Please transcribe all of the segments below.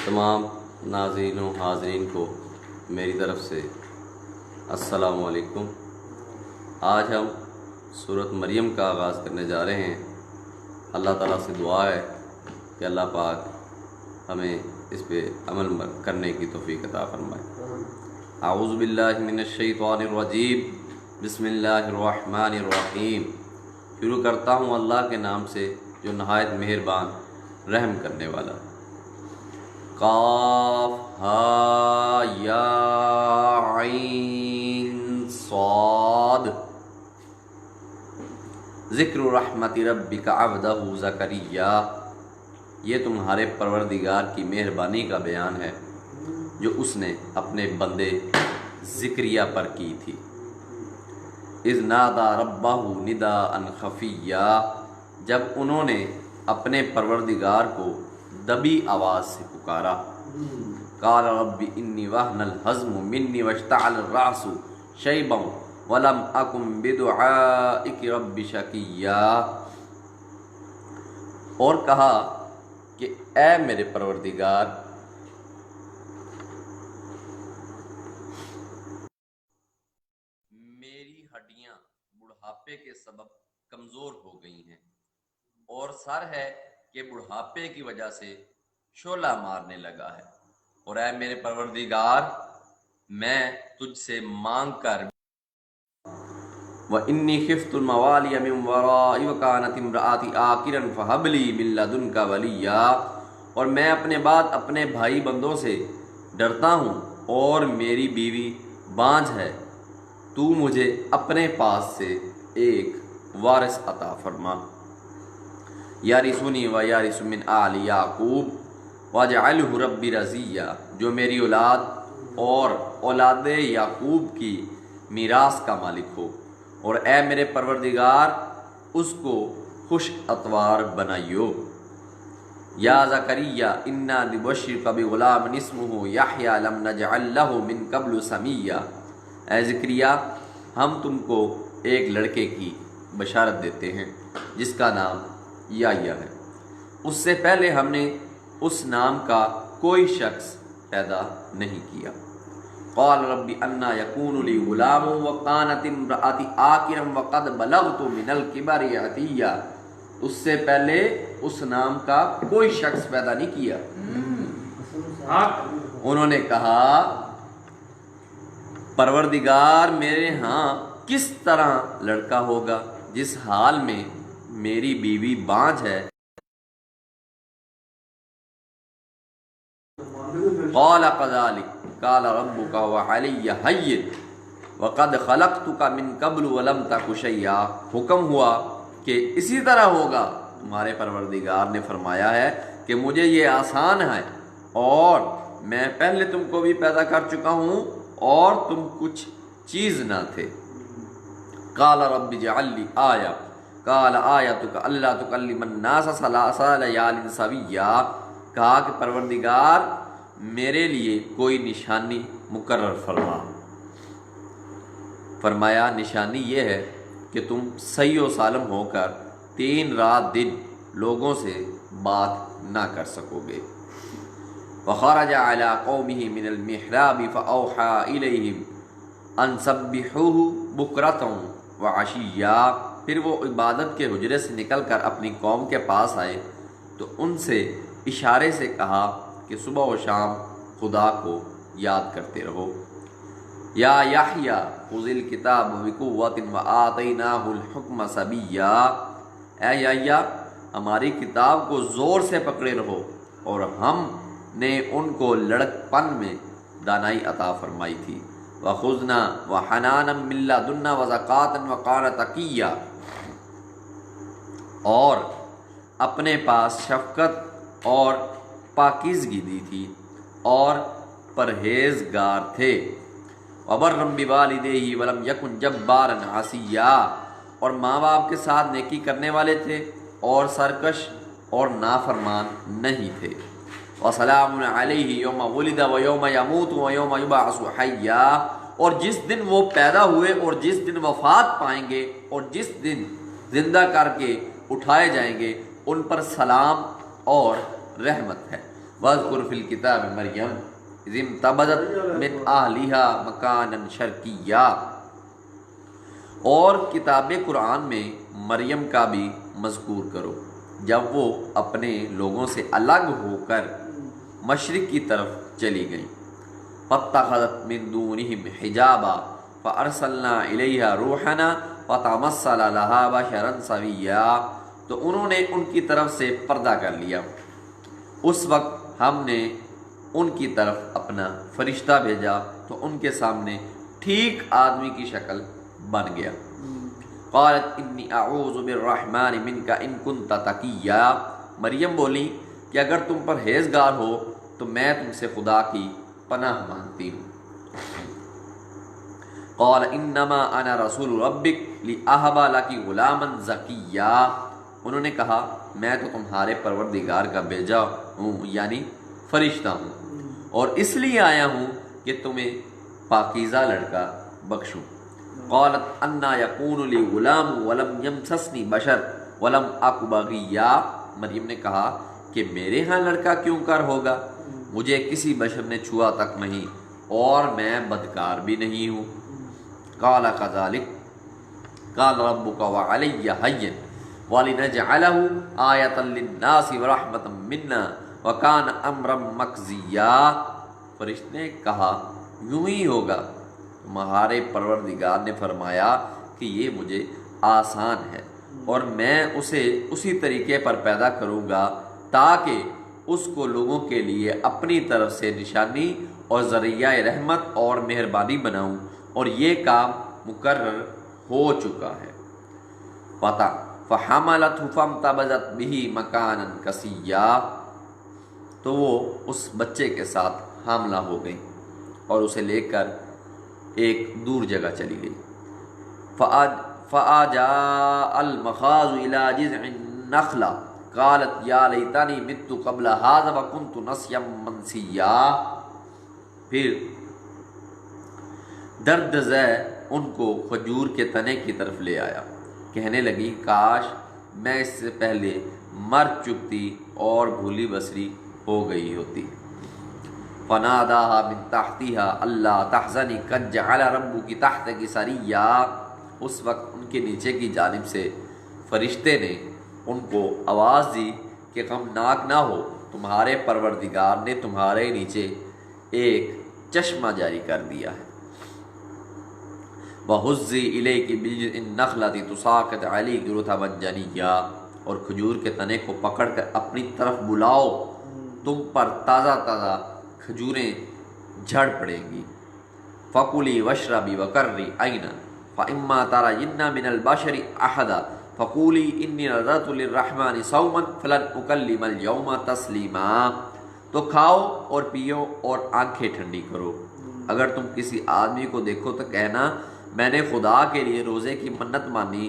تمام ناظرین و حاضرین کو میری طرف سے السلام علیکم۔ آج ہم سورۃ مریم کا آغاز کرنے جا رہے ہیں۔ اللہ تعالیٰ سے دعا ہے کہ اللہ پاک ہمیں اس پہ عمل کرنے کی توفیق عطا فرمائے۔ اعوذ باللہ من الشیطان الرجیم، بسم اللہ الرحمن الرحیم۔ شروع کرتا ہوں اللہ کے نام سے جو نہایت مہربان رحم کرنے والا۔ قاف ہا یا عین صاد، ذکر رحمت ربک عبدہ زکریا، یہ تمہارے پروردگار کی مہربانی کا بیان ہے جو اس نے اپنے بندے زکریہ پر کی تھی۔ اذ نادى ربہ نداء خفیا، جب انہوں نے اپنے پروردگار کو دبی آواز سے پکارا۔ قال رب انی وہن العظم منی واشتعل الرأس شیبا ولم اکن بدعائک رب شقیا، اور کہا کہ اے میرے پروردگار، میری ہڈیاں بڑھاپے کے سبب کمزور ہو گئی ہیں، اور سر ہے کہ بڑھاپے کی وجہ سے شعلہ مارنے لگا ہے، اور اے میرے پروردگار میں تجھ سے مانگ کر وَإِنِّي خِفْتُ الْمَوَالِيَ مِنْ وَرَائِي وَكَانَتِ امْرَأَتِي عَاقِرًا فَهَبْ لِي مِن لَّدُنْكَ وَلِيًّا، اور میں اپنے بعد اپنے بھائی بندوں سے ڈرتا ہوں اور میری بیوی بانجھ ہے، تو مجھے اپنے پاس سے ایک وارث عطا فرما۔ یارثنی و یارث من آل یعقوب واجعلہ ربی رضیہ، جو میری اولاد اور اولاد یعقوب کی میراث کا مالک ہو، اور اے میرے پروردگار اس کو خوش اتوار بنائیو۔ یا زکریا انا نبشرک بغلام اسمہ یحییٰ لم نجعل لہ من قبل سمیہ، اے زکریا ہم تم کو ایک لڑکے کی بشارت دیتے ہیں جس کا نام یحییٰ ہے، اس سے پہلے ہم نے اس نام کا کوئی شخص پیدا نہیں کیا۔ قال رب انا یکون لی غلام وکانت امرأتی عاقرا وقد بلغت من الکبر عتیہ، اس سے پہلے اس نام کا کوئی شخص پیدا نہیں کیا۔ انہوں نے کہا پروردگار میرے ہاں کس طرح لڑکا ہوگا جس حال میں میری بیوی بانجھ ہے۔ قال كذلك قال ربك هو علي هين وقد خلقتك من قبل ولم تك شيئا، حکم ہوا کہ اسی طرح ہوگا، تمہارے پروردگار نے فرمایا ہے کہ مجھے یہ آسان ہے اور میں پہلے تم کو بھی پیدا کر چکا ہوں اور تم کچھ چیز نہ تھے۔ قال رب اجعل لي آیہ، قال آیتک اللہ تکلم الناس ثلاث لیال سویا، کہا کہ پروردگار میرے لیے کوئی نشانی مقرر فرما۔ فرمایا نشانی یہ ہے کہ تم صحیح و سالم ہو کر 3 رات دن لوگوں سے بات نہ کر سکو گے۔ وخرج على قومه من المحراب فأوحى إليهم أن سبحوه بكرة وعشيا، پھر وہ عبادت کے حجرے سے نکل کر اپنی قوم کے پاس آئے تو ان سے اشارے سے کہا کہ صبح و شام خدا کو یاد کرتے رہو۔ یا یحییٰ خذ الکتاب بقوۃ وآتیناہ الحکم صبیا، اے یحییٰ ہماری کتاب کو زور سے پکڑے رہو، اور ہم نے ان کو لڑک پن میں دانائی عطا فرمائی تھی۔ وَخُذْنَا وَحَنَانًا مِن لَّدُنَّا وَزَكَاةً وَكَانَ تَقِيًّا، اور اپنے پاس شفقت اور پاکیزگی دی تھی اور پرہیزگار تھے۔ وَبَرًّا بِوَالِدَيْهِ وَلَمْ يَكُنْ جَبَّارًا عَصِيًّا، اور ماں باپ کے ساتھ نیکی کرنے والے تھے اور سرکش اور نافرمان نہیں تھے۔ وَسَلَامٌ عَلَيْهِ يَوْمَ وُلِدَ وَيَوْمَ يَمُوتُ وَيَوْمَ يُبْعَثُ حَيًّا، اور جس دن وہ پیدا ہوئے اور جس دن وفات پائیں گے اور جس دن زندہ کر کے اٹھائے جائیں گے، ان پر سلام اور رحمت ہے۔ وَاذْكُرْ فِي الْكِتَابِ مَرْيَمَ اِذِ انْتَبَذَتْ مِنْ أَهْلِهَا مَكَانًا شَرْقِيًّا، اور کتاب قرآن میں مریم کا بھی مذکور کرو جب وہ اپنے لوگوں سے الگ ہو کر مشرق کی طرف چلی گئیں۔ فَاتَّخَذَتْ مِن دُونِهِمْ حِجَابًا فَأَرْسَلْنَا إِلَيْهَا رُوحَنَا فَتَمَثَّلَ لَهَا بَشَرًا سَوِيًّا، تو انہوں نے ان کی طرف سے پردہ کر لیا۔ اس وقت ہم نے ان کی طرف اپنا فرشتہ بھیجا تو ان کے سامنے ٹھیک آدمی کی شکل بن گیا۔ قالت انی اعوذ بالرحمن منک ان کنت تقیا، مریم بولی کہ اگر تم پرہیزگار ہو تو میں تم سے خدا کی پناہ مانگتی ہوں۔ قال انما انا رسول ربک لاہب لک غلاما زکیا، انہوں نے کہا میں تو تمہارے پروردگار کا بھیجا ہوں یعنی فرشتہ ہوں، اور اس لیے آیا ہوں کہ تمہیں پاکیزہ لڑکا بخشوں۔ قالت انا یکون لی غلام ولم یمسسنی بشر ولم اک بغیا، مریم نے کہا کہ میرے ہاں لڑکا کیوں کر ہوگا، مجھے کسی بشر نے چھوا تک نہیں اور میں بدکار بھی نہیں ہوں۔ قال کذالک قال ربک وعلی ہین ولنجعلہ آیۃ للناس ورحمۃ منا وکان امرا مقضیا، فرشتے نے کہا یوں ہی ہوگا، تمہارے پروردگار نے فرمایا کہ یہ مجھے آسان ہے اور میں اسے اسی طریقے پر پیدا کروں گا تاکہ اس کو لوگوں کے لیے اپنی طرف سے نشانی اور ذریعہ رحمت اور مہربانی بناؤں، اور یہ کام مقرر ہو چکا ہے۔ فحملته فانتبذت به مکانا قصیا، تو وہ اس بچے کے ساتھ حاملہ ہو گئی اور اسے لے کر ایک دور جگہ چلی گئی۔ فَآجَاءَ الْمَخَاضُ إِلَى جِذْعِ النَّخْلَةِ قَالَتْ يَا لَيْتَنِي مِتُّ قَبْلَ هَٰذَا وَكُنتُ نَسْيًا مَنسِيًّا، پھر درد زے ان کو کھجور کے تنے کی طرف لے آیا، کہنے لگی کاش میں اس سے پہلے مر چکتی اور بھولی بسری ہو گئی ہوتی۔ فناداها من تحتها اللہ تحزنی قد جعل ربک تحتک سریا، اس وقت ان کے نیچے کی جانب سے فرشتے نے ان کو آواز دی کہ غمناک نہ ہو، تمہارے پروردگار نے تمہارے نیچے ایک چشمہ جاری کر دیا ہے۔ وَهُزِّي إِلَيْكِ بِجِذْعِ النَّخْلَةِ تُسَاقِطْ عَلَيْكِ رُطَبًا جَنِيًّا، اور کھجور کے تنے کو پکڑ کر اپنی طرف بلاؤ، تم پر تازہ تازہ کھجوریں جھڑ پڑیں گی۔ فَكُلِي وَاشْرَبِي وَقَرِّي عَيْنًا فَإِمَّا تَرَيِنَّ مِنَ الْبَشَرِ أَحَدًا فَقُولِي إِنِّي نَذَرْتُ لِلرَّحْمَنِ صَوْمًا فَلَنْ أُكَلِّمَ الْيَوْمَ تَسْلِيمًا، تو کھاؤ اور پیو اور آنکھیں ٹھنڈی کرو، اگر تم کسی آدمی کو دیکھو تو کہنا میں نے خدا کے لیے روزے کی منت مانی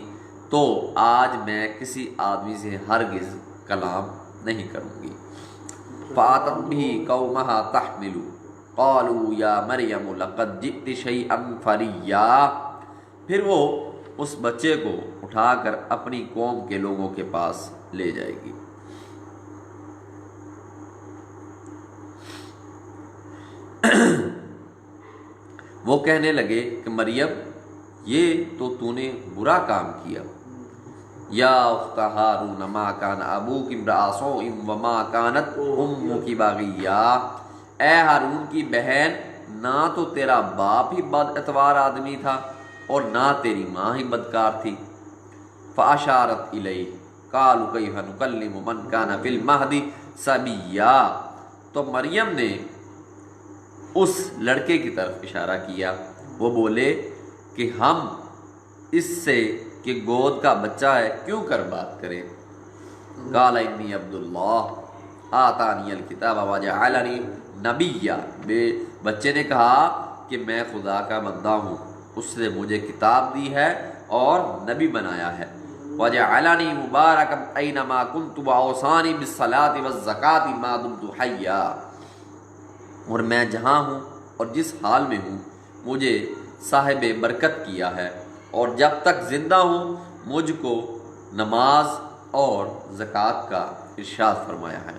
تو آج میں کسی آدمی سے ہرگز کلام نہیں کروں گی۔ فَأَتَتْ بِهِ قَوْمَهَا تَحْمِلُهُ قَالُوا يَا مَرْيَمُ لَقَدْ جِئْتِ شَيْئًا فَرِيًّا، پھر وہ اس بچے کو اٹھا کر اپنی قوم کے لوگوں کے پاس لے جائے گی۔ وہ کہنے لگے کہ مریم یہ تو نے برا کام کیا۔ یا اخت ہارون ما کان ابوک امرأ سوء وما کانت امک باغیا، اے ہارون کی بہن نہ تو تیرا باپ ہی بد اتوار آدمی تھا اور نہ تیری ماں ہی بدکار تھی۔ فاشارت الیہ قالوا کیف نکلم من کان فی المہد صبیا، تو مریم نے اس لڑکے کی طرف اشارہ کیا، وہ بولے کہ ہم اس سے کہ گود کا بچہ ہے کیوں کر بات کریں۔ قال انی عبداللہ آتانی الکتاب وجعلنی نبیا، بچے نے کہا کہ میں خدا کا بندہ ہوں، اس نے مجھے کتاب دی ہے اور نبی بنایا ہے۔ وجعلنی مبارکا اینما کنت واوصانی بالصلاۃ والزکاۃ ما دمت حیا، اور میں جہاں ہوں اور جس حال میں ہوں مجھے صاحب برکت کیا ہے، اور جب تک زندہ ہوں مجھ کو نماز اور زکوٰۃ کا ارشاد فرمایا ہے۔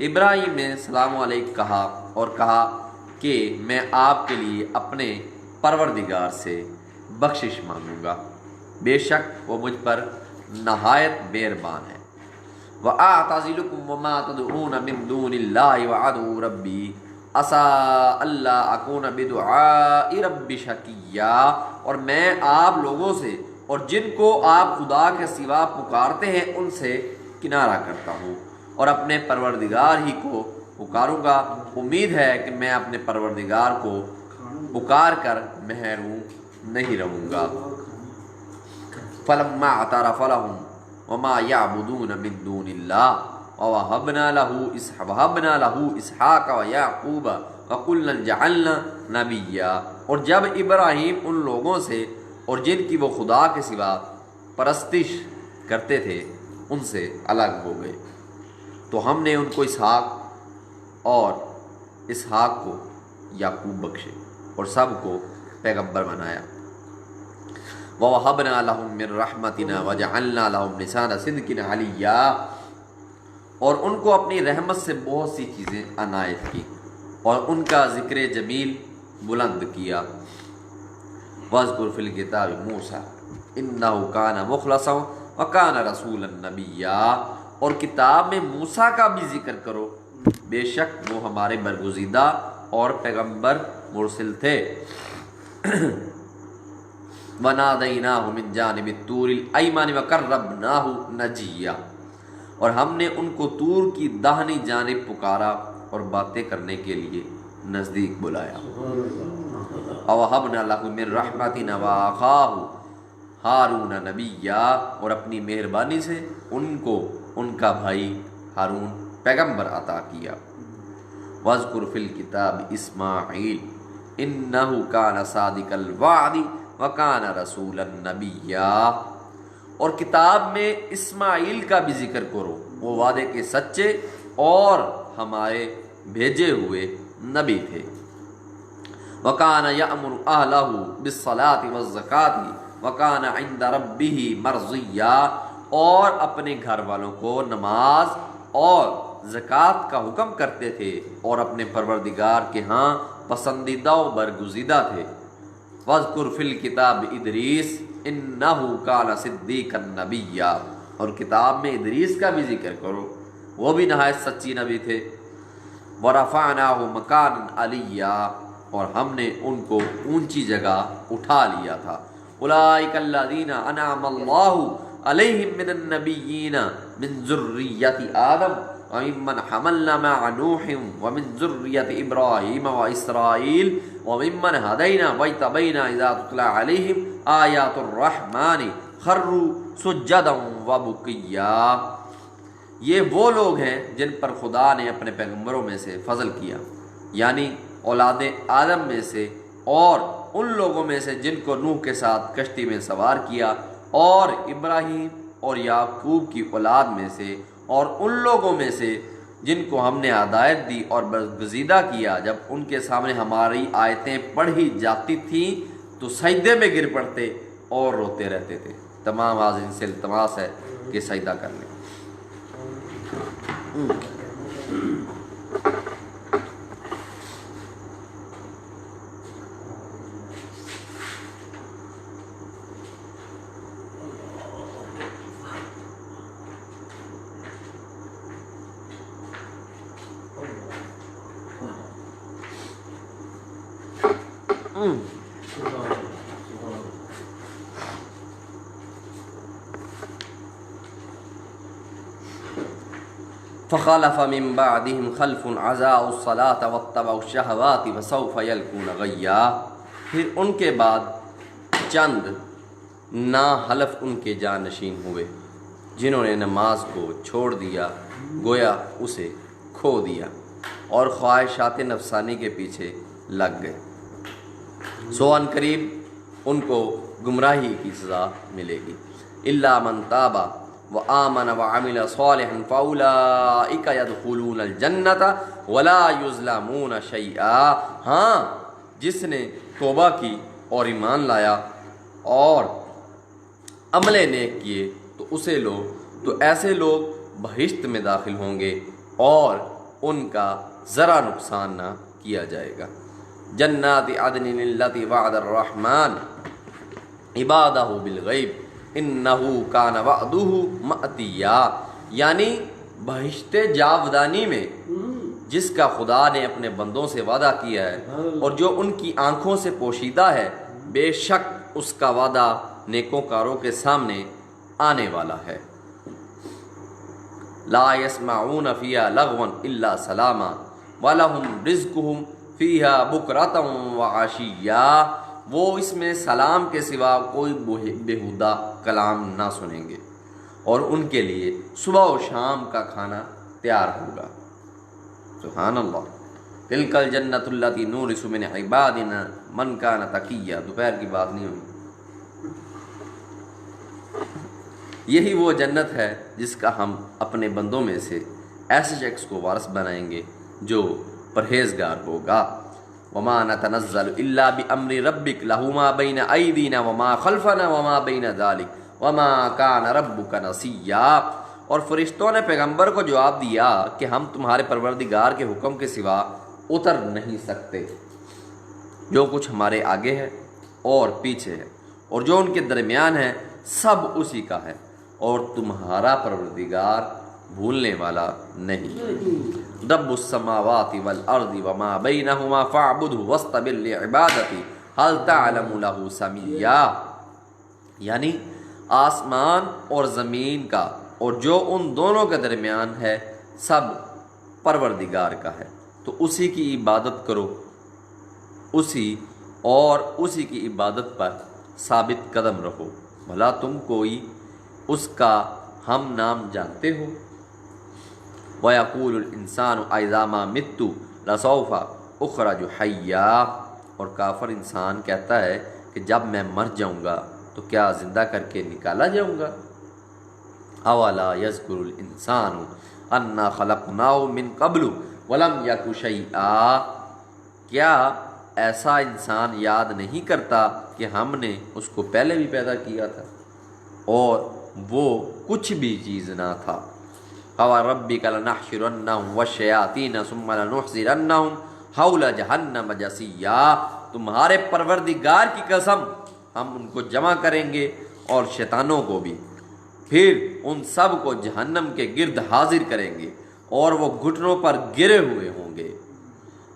ابراہیم نے السلام علیکم کہا اور کہا کہ میں آپ کے لیے اپنے پروردگار سے بخشش مانگوں گا، بے شک وہ مجھ پر نہایت مہربان ہے۔ وَأَعْتَزِلُكُمْ وَمَا تَدْعُونَ مِن دُونِ اللَّهِ وَأَدْعُو رَبِّي عَسَىٰ أَلَّا أَكُونَ بِدُعَاءِ رَبِّي شَقِيًّا، اور میں آپ لوگوں سے اور جن کو آپ خدا کے سوا پکارتے ہیں ان سے کنارہ کرتا ہوں، اور اپنے پروردگار ہی کو پکاروں گا، امید ہے کہ میں اپنے پروردگار کو پکار کر محروم نہیں رہوں گا۔ فَلَمَّا اعْتَرَفَ لَهُمْ وَمَا يَعْبُدُونَ مِن دُونِ اللَّهِ وَوَهَبْنَا لَهُ إِسْحَاقَ وَيَعْقُوبَ وَكُلًّا جَعَلْنَا نَبِيًّا، اور جب ابراہیم ان لوگوں سے اور جن کی وہ خدا کے سوا پرستش کرتے تھے ان سے الگ ہو گئے تو ہم نے ان کو اسحاق اور اسحاق کو یعقوب بخشے اور سب کو پیغمبر بنایا۔ وَوَهَبْنَا لَهُم مِّن رَحْمَتِنَا وَجَعَلْنَا لَهُمْ لِسَانَ صِدْقٍ عَلِيًّا، اور ان کو اپنی رحمت سے بہت سی چیزیں عنایت کی اور ان کا ذکر جمیل بلند کیا۔ وَاذْكُرْ فِي الْكِتَابِ مُوسَىٰ إِنَّهُ كَانَ مُخْلَصًا وَكَانَ رَسُولًا نَبِيًّا، اور کتاب میں موسیٰ کا بھی ذکر کرو، بے شک وہ ہمارے برگزیدہ اور پیغمبر مرسل تھے۔ وَنَادَيْنَاهُ مِن جَانِبِ الطُّورِ الْأَيْمَنِ وَقَرَّبْنَاهُ نَجِيًّا، اور ہم نے ان کو طور کی داہنی جانب پکارا اور باتیں کرنے کے لیے نزدیک بلایا۔ وَوَهَبْنَا لَهُ مِن رَحْمَتِنَا وَأَخَاهُ ہارون نبیًّا، اور اپنی مہربانی سے ان کو ان کا بھائی ہارون پیغمبر عطا کیا۔ وَاذْكُرْ فِي الْكِتَابِ إِسْمَاعِيلَ إِنَّهُ كَانَ صَادِقَ الْوَعْدِ وَكَانَ رَسُولًا نَبِيًّا، اور کتاب میں اسماعیل کا بھی ذکر کرو، وہ وعدے کے سچے اور ہمارے بھیجے ہوئے نبی تھے۔ وَكَانَ يَأْمُرُ أَهْلَهُ بِالصَّلَاةِ وَالزَّكَاةِ وَكَانَ عِندَ رَبِّهِ مَرْضِيًّا، اور اپنے گھر والوں کو نماز اور زکوٰۃ کا حکم کرتے تھے اور اپنے پروردگار کے ہاں پسندیدہ و برگزیدہ تھے۔ وَاذْكُرْ فِي الْكِتَابِ إِدْرِيسَ إِنَّهُ كَانَ صِدِّيقًا نَبِيًّا، اور کتاب میں ادریس کا بھی ذکر کرو، وہ بھی نہایت سچی نبی تھے۔ وَرَفَعْنَاهُ مَكَانًا عَلِيًّا، اور ہم نے ان کو اونچی جگہ اٹھا لیا تھا۔ أُولَٰئِكَ الَّذِينَ أَنْعَمَ اللَّهُ عَلَيْهِم مِّنَ النَّبِيِّينَ مِن ذُرِّيَّةِ آدَمَ وَمِمَّنْ حَمَلْنَا مَعَ نُوحٍ وَمِن ذُرِّيَّةِ إِبْرَاهِيمَ وَإِسْرَائِيلَ وَمِمَّنْ هَدَيْنَا وَاجْتَبَيْنَا إِذَا تُتْلَىٰ عَلَيْهِمْ آيَاتُ الرَّحْمَٰنِ خَرُّوا سُجَّدًا وَبُكِيًّا، یہ وہ لوگ ہیں جن پر خدا نے اپنے پیغمبروں میں سے فضل کیا، یعنی اولاد آدم میں سے اور ان لوگوں میں سے جن کو نوح کے ساتھ کشتی میں سوار کیا، اور ابراہیم اور یعقوب کی اولاد میں سے، اور ان لوگوں میں سے جن کو ہم نے ہدایت دی اور برگزیدہ کیا، جب ان کے سامنے ہماری آیتیں پڑھی جاتی تھیں تو سجدے میں گر پڑتے اور روتے رہتے تھے۔ تمام حاضرین سے التماس ہے کہ سجدہ کر لیں۔ فخلف من بعدهم خلف اضاعوا الصلاة واتبعوا الشهوات فسوف يلقون غیا، پھر ان کے بعد چند ناحلف ان کے جانشین ہوئے جنہوں نے نماز کو چھوڑ دیا، گویا اسے کھو دیا، اور خواہشات نفسانی کے پیچھے لگ گئے، سو ان قریب ان کو گمراہی کی سزا ملے گی۔ الا من تاب وآمن وعمل صالحا فاولئک يدخلون الجنة ولا یظلمون شیئا، ہاں جس نے توبہ کی اور ایمان لایا اور عمل نیک کیے تو ایسے لوگ بہشت میں داخل ہوں گے اور ان کا ذرا نقصان نہ کیا جائے گا۔ جنات عدن التی وعد الرحمن عبادہ بالغیب انہ کان وعدہ مأتیا، یعنی بہشت جاودانی میں جس کا خدا نے اپنے بندوں سے وعدہ کیا ہے اور جو ان کی آنکھوں سے پوشیدہ ہے، بے شک اس کا وعدہ نیکوکاروں کے سامنے آنے والا ہے۔ لا يسمعون فيها لغوا الا سلاما ولهم رزقهم فيها بكرة وعشيا، وہ اس میں سلام کے سوا کوئی بیہودہ کلام نہ سنیں گے اور ان کے لیے صبح و شام کا کھانا تیار ہوگا۔ سبحان اللہ۔ تلک الجنۃ التی نورث من عبادنا من کان تقیا، دوپہر کی بات نہیں ہوئی۔ یہی وہ جنت ہے جس کا ہم اپنے بندوں میں سے ایسے شخص کو وارث بنائیں گے جو پرہیزگار ہوگا۔ وما نتنزل الا بامر ربک لہ ما بین ایدینا وما خلفنا وما بین ذلک وما کان ربک نسیا، اور فرشتوں نے پیغمبر کو جواب دیا کہ ہم تمہارے پروردگار کے حکم کے سوا اتر نہیں سکتے، جو کچھ ہمارے آگے ہے اور پیچھے ہے اور جو ان کے درمیان ہے سب اسی کا ہے، اور تمہارا پروردگار بھولنے والا نہیں۔ رب السماوات والارض وما بینہما فاعبدہ واصطبر لعبادتہ هل تعلم لہ سمیا، یعنی آسمان اور زمین کا اور جو ان دونوں کے درمیان ہے سب پروردگار کا ہے، تو اسی کی عبادت کرو، اسی کی عبادت پر ثابت قدم رہو، بھلا تم کوئی اس کا ہم نام جانتے ہو۔ وَيَقُولُ الْإِنسَانُ أَإِذَا مَا مِتُّ لَسَوْفَ أُخْرَجُ حَيًّا، اور کافر انسان کہتا ہے کہ جب میں مر جاؤں گا تو کیا زندہ کر کے نکالا جاؤں گا۔ أَوَلَا يَذْكُرُ الْإِنسَانُ أَنَّا خَلَقْنَاهُ مِن قَبْلُ وَلَمْ يَكُ شَيْئًا، کیا ایسا انسان یاد نہیں کرتا کہ ہم نے اس کو پہلے بھی پیدا کیا تھا اور وہ کچھ بھی چیز نہ تھا۔ فَوَرَبِّكَ لَنَحْشُرَنَّهُمْ وَالشَّيَاطِينَ ثُمَّ لَنُحْضِرَنَّهُمْ حَوْلَ جَهَنَّمَ جَثِيًّا، تمہارے پروردگار کی قسم ہم ان کو جمع کریں گے اور شیطانوں کو بھی، پھر ان سب کو جہنم کے گرد حاضر کریں گے اور وہ گھٹنوں پر گرے ہوئے ہوں گے۔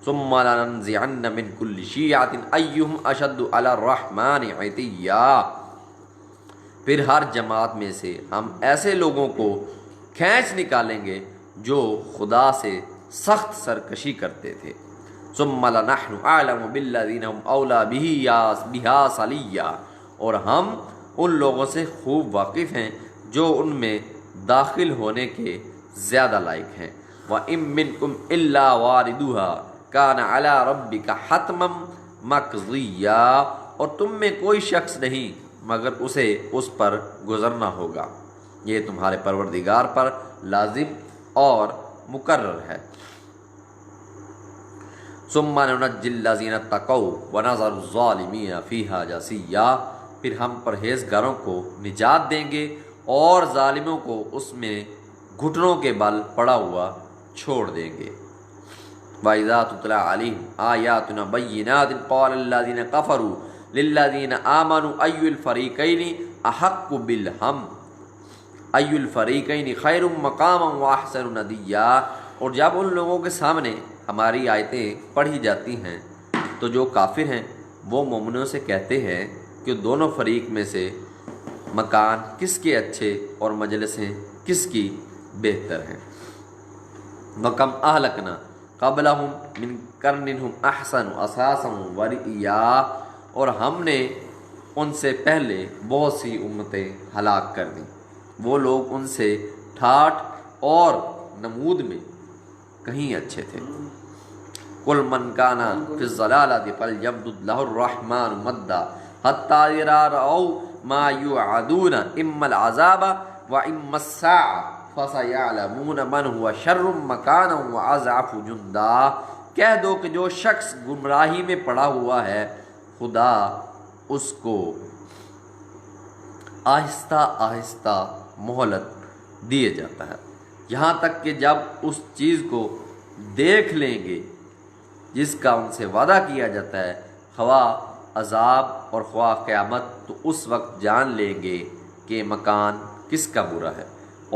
ثُمَّ لَنَنزِعَنَّ مِن كُلِّ شِيعَةٍ أَيُّهُمْ أَشَدُّ عَلَى الرَّحْمَنِ عِتِيًّا، پھر ہر جماعت میں سے ہم ایسے لوگوں کو کھینچ نکالیں گے جو خدا سے سخت سرکشی کرتے تھے۔ ثم لنحن اعلم بالذین هم اولی بها صلیا، اور ہم ان لوگوں سے خوب واقف ہیں جو ان میں داخل ہونے کے زیادہ لائق ہیں۔ وَإِن مِّنكُمْ إِلَّا وَارِدُهَا كَانَ عَلَى رَبِّكَ حَتْمًا مَّقْضِيًّا، اور تم میں کوئی شخص نہیں مگر اسے اس پر گزرنا ہوگا، یہ تمہارے پروردگار پر لازم اور مقرر ہے۔ ثُمَّ نُنَجِّي الَّذِينَ اتَّقَوْا وَنَذَرُ الظَّالِمِينَ فِيهَا جَثِيًّا، پھر ہم پرہیزگاروں کو نجات دیں گے اور ظالموں کو اس میں گھٹنوں کے بل پڑا ہوا چھوڑ دیں گے۔ وَإِذَا تُتْلَىٰ عَلَيْهِمْ آيَاتُنَا بَيِّنَاتٍ قَالَ الَّذِينَ كَفَرُوا لِلَّذِينَ آمَنُوا أَيُّ الْفَرِيقَيْنِ أَحَقُّ بِالْأَمْنِ أَيُّ الْفَرِيقَيْنِ خَيْرٌ مَّقَامًا وَأَحْسَنُ نَدِيًّا، اور جب ان لوگوں کے سامنے ہماری آیتیں پڑھی جاتی ہیں تو جو کافر ہیں وہ مومنوں سے کہتے ہیں کہ دونوں فریق میں سے مکان کس کے اچھے اور مجلسیں کس کی بہتر ہیں۔ وَكَمْ أَهْلَكْنَا قَبْلَهُمْ مِنْ قَرْنٍ هُمْ أَحْسَنُ أَثَاثًا وَرِئِيًّا، اور ہم نے ان سے پہلے بہت سی امتیں ہلاک کر دیں، وہ لوگ ان سے ٹھاٹھ اور نمود میں کہیں اچھے تھے۔ قُلْ مَنْ كَانَ فِي الضَّلَالَةِ فَلْيَمْدُدْ لَهُ الرَّحْمَٰنُ مَدًّا حَتَّىٰ إِذَا رَأَوْا مَا يُوعَدُونَ إِمَّا الْعَذَابَ وَإِمَّا السَّاعَةَ فَسَيَعْلَمُونَ مَنْ هُوَ شَرٌّ مَّكَانًا وَأَضْعَفُ جُنْدًا، کہہ دو کہ جو شخص گمراہی میں پڑا ہوا ہے خدا اس کو آہستہ آہستہ مہلت دیے جاتا ہے، یہاں تک کہ جب اس چیز کو دیکھ لیں گے جس کا ان سے وعدہ کیا جاتا ہے، خواہ عذاب اور خواہ قیامت، تو اس وقت جان لیں گے کہ مکان کس کا برا ہے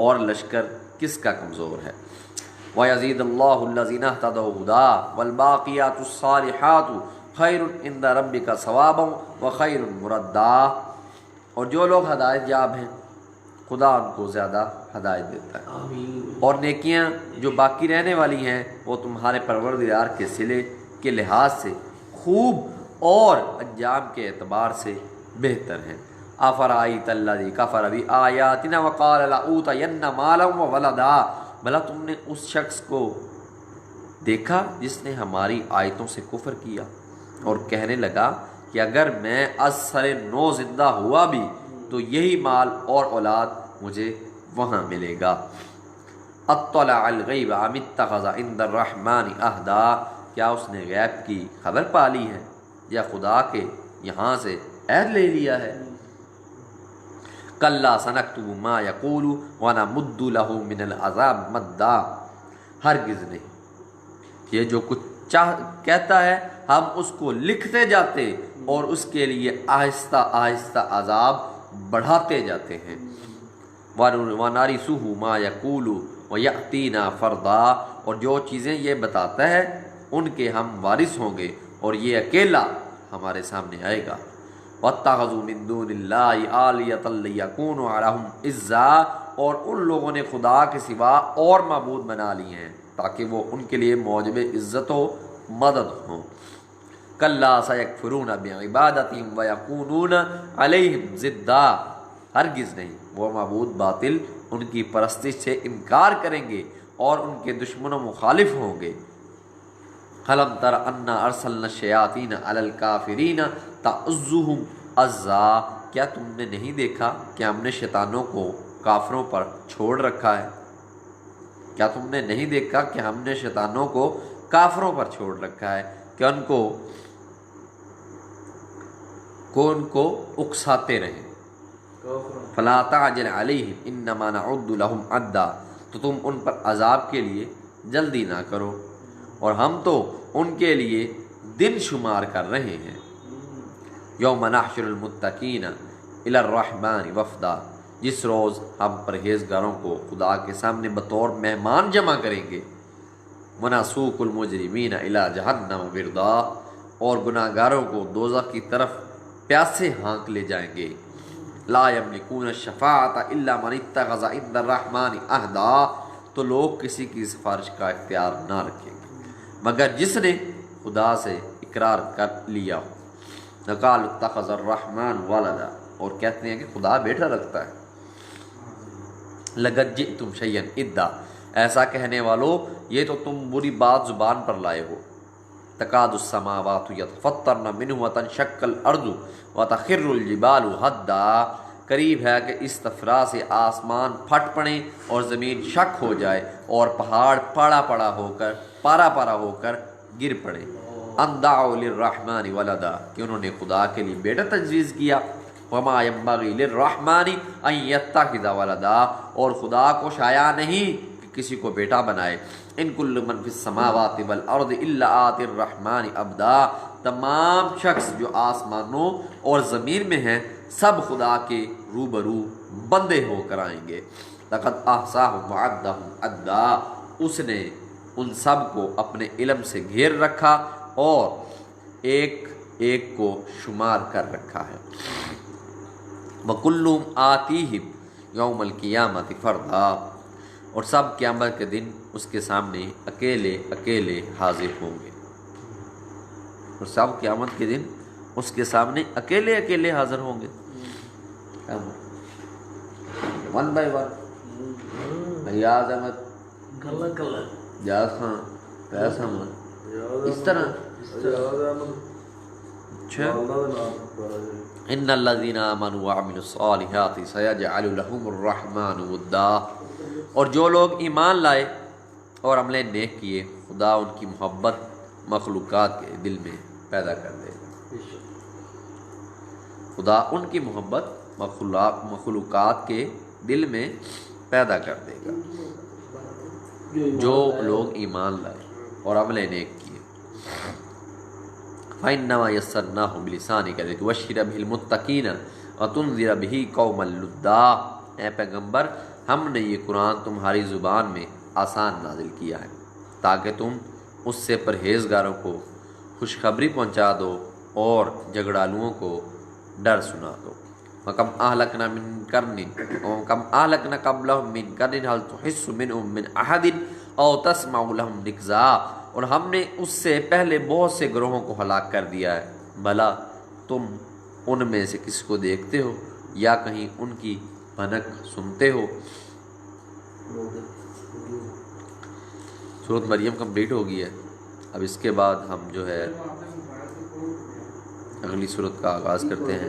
اور لشکر کس کا کمزور ہے۔ وَيَزِيدُ اللَّهُ الَّذِينَ اهْتَدَوْا هُدًى وَالْبَاقِيَاتُ الصَّالِحَاتُ خَيْرٌ عِندَ رَبِّكَ ثَوَابًا وَخَيْرٌ مُرَدًّا، اور جو لوگ ہدایت یاب ہیں خدا ان کو زیادہ ہدایت دیتا ہے، اور نیکیاں جو باقی رہنے والی ہیں وہ تمہارے پروردگار کے صلے کے لحاظ سے خوب اور انجام کے اعتبار سے بہتر ہیں۔ افرأیت الذی کفر بآیاتنا وقال لأوتین مالا وولدا، بھلا تم نے اس شخص کو دیکھا جس نے ہماری آیتوں سے کفر کیا اور کہنے لگا کہ اگر میں از سر نو زندہ ہوا بھی تو یہی مال اور اولاد مجھے وہاں ملے گا۔ اطلع الغیب ام اتخذ عند الرحمن عہدا، کیا اس نے غیب کی خبر پا لی ہے یا خدا کے یہاں سے عہد لے لیا ہے؟ کلا سنکتب ما یقول ونمد له من العذاب مدا، ہرگز نہیں، یہ جو کچھ کہتا ہے ہم اس کو لکھتے جاتے اور اس کے لیے آہستہ آہستہ عذاب بڑھاتے جاتے ہیں۔ وَنَرِثُهُ مَا يَقُولُ وَيَأْتِينَا فَرْدًا، اور جو چیزیں یہ بتاتا ہے ان کے ہم وارث ہوں گے اور یہ اکیلا ہمارے سامنے آئے گا۔ وَاتَّخَذُوا مِن دُونِ اللَّهِ آلِهَةً لِيَكُونُوا عَلَيْهِمْ عِزًّا، اور ان لوگوں نے خدا کے سوا اور معبود بنا لیے ہیں تاکہ وہ ان کے لیے موجب عزت و مدد ہوں۔ کلا سیکفرون بعبادتہم ویکونون علیہم ضدا، ہرگز نہیں، وہ معبود باطل ان کی پرستش سے انکار کریں گے اور ان کے دشمن و مخالف ہوں گے۔ الم تر انا ارسلنا الشیاطین علی الکافرین تعزهم عزا، کیا تم نے نہیں دیکھا کہ ہم نے شیطانوں کو کافروں پر چھوڑ رکھا ہے؟ کیا تم نے نہیں دیکھا کہ ہم نے شیطانوں کو کافروں پر چھوڑ رکھا ہے کہ ان کو اکساتے رہیں؟ فلا تعجل علیہم انما نعد لهم عدا، تو تم ان پر عذاب کے لیے جلدی نہ کرو اور ہم تو ان کے لیے دن شمار کر رہے ہیں۔ یوم نحشر المتقین الی الرحمن وفدا، جس روز ہم پرہیزگاروں کو خدا کے سامنے بطور مہمان جمع کریں گے۔ ونسوق المجرمین الی جہنم وردا، اور گناہگاروں کو دوزخ کی طرف پیاسے ہانک لے جائیں گے۔ لا یملکون الشفاعۃ الا من اتخذ عند الرحمن عہدا، تو لوگ کسی کی سفارش کا اختیار نہ رکھیں گے مگر جس نے خدا سے اقرار کر لیا ہو۔ وقالوا اتخذ الرحمن ولدا، اور کہتے ہیں کہ خدا بیٹا رکھتا ہے۔ لقد جئتم شیئا ادا، ایسا کہنے والو یہ تو تم بری بات زبان پر لائے ہو۔ تکاد السماوات یتفطرن منہ وتنشق الارض وتخر الجبال ہدا، قریب ہے کہ اس تفرا سے آسمان پھٹ پڑیں اور زمین شک ہو جائے اور پہاڑ پارا پارا ہو کر گر پڑے۔ ان دعوا للرحمن ولدا، کہ انہوں نے خدا کے لیے بیٹا تجویز کیا۔ وما ينبغي للرحمن ان يتخذ ولدا، اور خدا کو شایع نہیں کہ کسی کو بیٹا بنائے۔ ان کل من فی السماوات والارض الا آتی الرحمن عبدا، تمام شخص جو آسمانوں اور زمین میں ہیں سب خدا کے روبرو بندے ہو کر آئیں گے۔ لقد احصاهم وعدهم عدا، اس نے ان سب کو اپنے علم سے گھیر رکھا اور ایک ایک کو شمار کر رکھا ہے۔ وَكُلُّهُمْ آتِيهِ يَوْمَ الْقِيَامَةِ فَرْدًا، اور سب قیامت کے دن اس کے سامنے اکیلے اکیلے حاضر ہوں گے، اور سب قیامت کے دن اس کے سامنے اکیلے اکیلے حاضر ہوں گے، one by one. Riaz Ahmed, Jaz Khan, Faiz Ahmed, اس طرح۔ ان الذین آمنوا وعملوا الصالحات سیجعل لهم الرحمن ودا، اور جو لوگ ایمان لائے اور عمل نیک کیے خدا ان کی محبت مخلوقات کے دل میں پیدا کر دے گا۔ خدا ان کی محبت مخلوقات کے دل میں پیدا کر دے گا جو لوگ ایمان لائے۔ اور عمل نیک کیے۔ فَإِنَّمَا يَسَّرْنَاهُ بِلِسَانِكَ لِتُبَشِّرَ بِهِ الْمُتَّقِينَ وَتُنذِرَ بِهِ قَوْمًا لُدًّا۔ اے پیغمبر، ہم نے یہ قرآن تمہاری زبان میں آسان نازل کیا ہے تاکہ تم اس سے پرہیزگاروں کو خوشخبری پہنچا دو اور جھگڑالوؤں کو ڈر سنا دو۔ وَكَمْ أَهْلَكْنَا مِنْ قَرْنٍ وَكَمْ أَهْلَكْنَا قَبْلَهُمْ مِنْ قَرْنٍ هَلْ تُحِسُّ مِنْهُمْ مِنْ أَحَدٍ أَوْ تَسْمَعُ لَهُمْ رِكْزًا۔ اور ہم نے اس سے پہلے بہت سے گروہوں کو ہلاک کر دیا ہے، بھلا تم ان میں سے کسی کو دیکھتے ہو یا کہیں ان کی بھنک سنتے ہو۔ سورۃ مریم کمپلیٹ ہو گئی ہے۔ اب اس کے بعد ہم جو ہے اگلی سورت کا آغاز کرتے ہیں۔